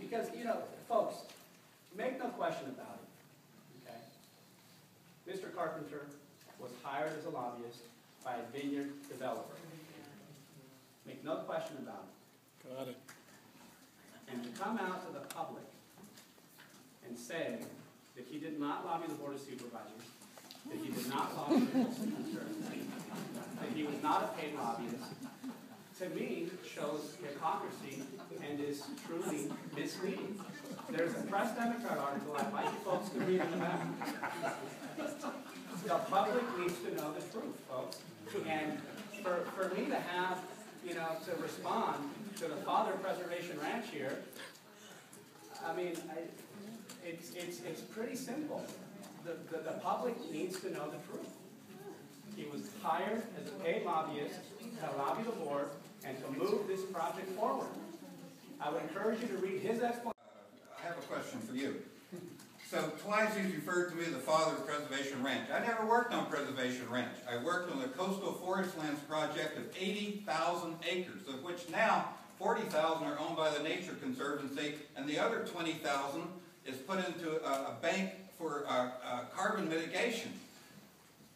Because, you know, folks, make no question about it, okay? Mr. Carpenter was hired as a lobbyist by a vineyard developer. Make no question about it. Got it. And to come out to the public and say that he did not lobby the Board of Supervisors, that he did not lobby the Mr. that he was not a paid lobbyist, to me shows hypocrisy and is truly misleading. There's a Press Democrat article I'd like you folks to read in the back. The public needs to know the truth, folks. And for me to have, you know, to respond to the Father Preservation Ranch here, I mean, it's pretty simple. The public needs to know the truth. He was hired as a paid lobbyist to lobby the board and to move this project forward. I would encourage you to read his explanation. I have a question for you. So twice he's referred to me as the father of Preservation Ranch. I never worked on Preservation Ranch. I worked on the Coastal Forest Lands project of 80,000 acres, of which now 40,000 are owned by the Nature Conservancy, and the other 20,000 is put into a bank for carbon mitigation.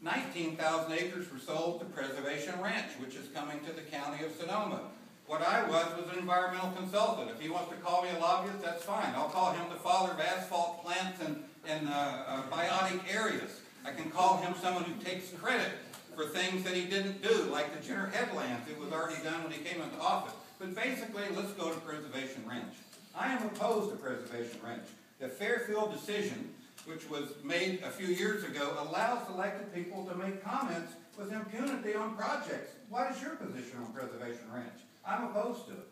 19,000 acres were sold to Preservation Ranch, which is coming to the county of Sonoma. What I was an environmental consultant. If he wants to call me a lobbyist, that's fine. I'll call him the father of asphalt plants and biotic areas. I can call him someone who takes credit for things that he didn't do, like the Jenner Headlands. It was already done when he came into office. But basically, let's go to Preservation Ranch. I am opposed to Preservation Ranch. The Fairfield decision, which was made a few years ago, allows elected people to make comments with impunity on projects. What is your position on Preservation Ranch? I'm opposed to it.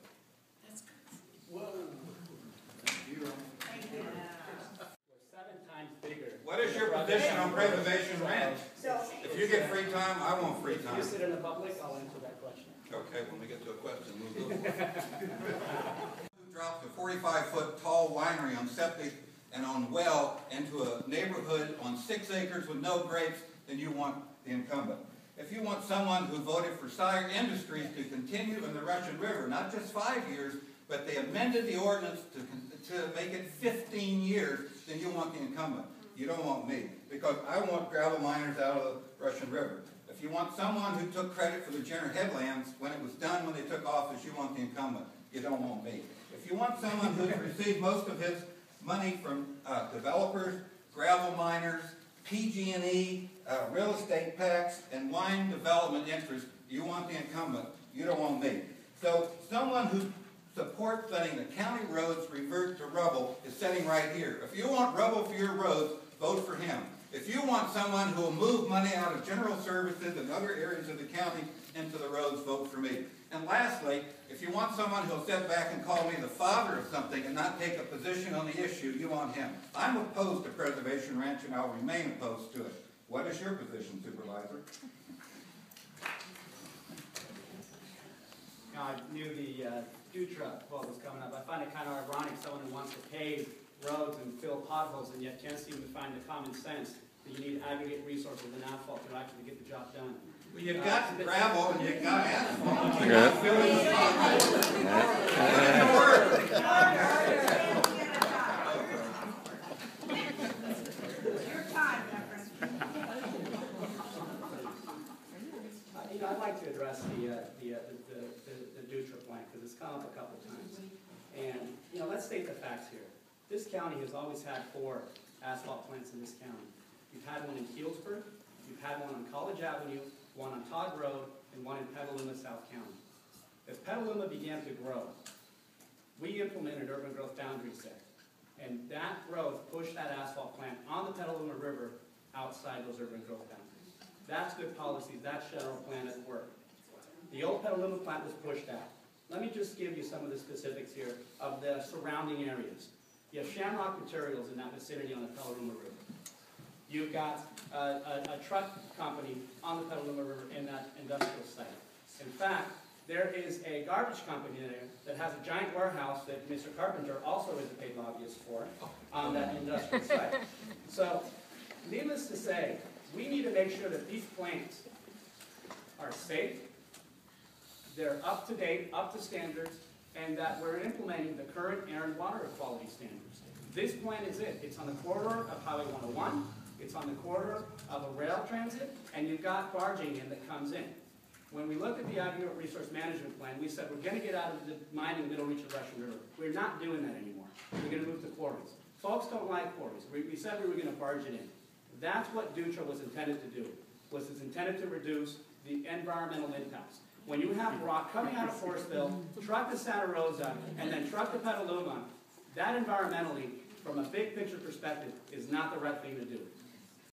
That's whoa. You're 7 times bigger. What is your position on Preservation Ranch? If you get free time, I want free time. If you sit in the public, I'll answer that question. Okay, when we get to a question, we'll go for it. Who drops a 45-foot tall winery on septic and on well into a neighborhood on 6 acres with no grapes, then you want the incumbent. If you want someone who voted for Sire Industries to continue in the Russian River, not just 5 years, but they amended the ordinance to make it 15 years, then you want the incumbent. You don't want me, because I want gravel miners out of the Russian River. If you want someone who took credit for the Jenner Headlands when it was done when they took office, you want the incumbent. You don't want me. If you want someone who's received most of his money from developers, gravel miners, PG&E, real estate PACs, and wine development interests, you want the incumbent. You don't want me. So someone who supports letting the county roads revert to rubble is sitting right here. If you want rubble for your roads, vote for him. If you want someone who will move money out of general services and other areas of the county into the roads, vote for me. And lastly, if you want someone who will sit back and call me the father of something and not take a position on the issue, you want him. I'm opposed to Preservation Ranch, and I'll remain opposed to it. What is your position, Supervisor? Now, I knew the Dutra quote was coming up. I find it kind of ironic, someone who wants to pave roads and fill potholes and yet can't seem to find the common sense that you need aggregate resources and asphalt to actually get the job done. Well, you've got gravel and you've got asphalt. You're not filling the potholes. Doesn't work. Your time, Reverend. You know, I'd like to address the Dutra plant because it's come up a couple times. And, you know, let's state the facts here. This county has always had 4 asphalt plants in this county. You've had one in Healdsburg, you've had one on College Avenue, one on Todd Road, and one in Petaluma, South County. As Petaluma began to grow, we implemented urban growth boundaries there. And that growth pushed that asphalt plant on the Petaluma River outside those urban growth boundaries. That's good policy. That's general plan at work. The old Petaluma plant was pushed out. Let me just give you some of the specifics here of the surrounding areas. You have Shamrock Materials in that vicinity on the Petaluma River. You've got a truck company on the Petaluma River in that industrial site. In fact, there is a garbage company there that has a giant warehouse that Mr. Carpenter also is a paid lobbyist for on that industrial site. So, needless to say, we need to make sure that these plants are safe, they're up to date, up to standards, and that we're implementing the current air and water quality standards. This plant is it. It's on the corridor of Highway 101, it's on the corridor of a rail transit, and you've got barging in that comes in. When we looked at the aggregate resource management plan, we said we're going to get out of the mining middle reach of Russian River. We're not doing that anymore. We're going to move to quarries. Folks don't like quarries. We said we were going to barge it in. That's what DUTRA was intended to do. Was it's intended to reduce the environmental impacts. When you have rock coming out of Forestville, truck to Santa Rosa, and then truck to Petaluma, that environmentally, from a big picture perspective, is not the right thing to do.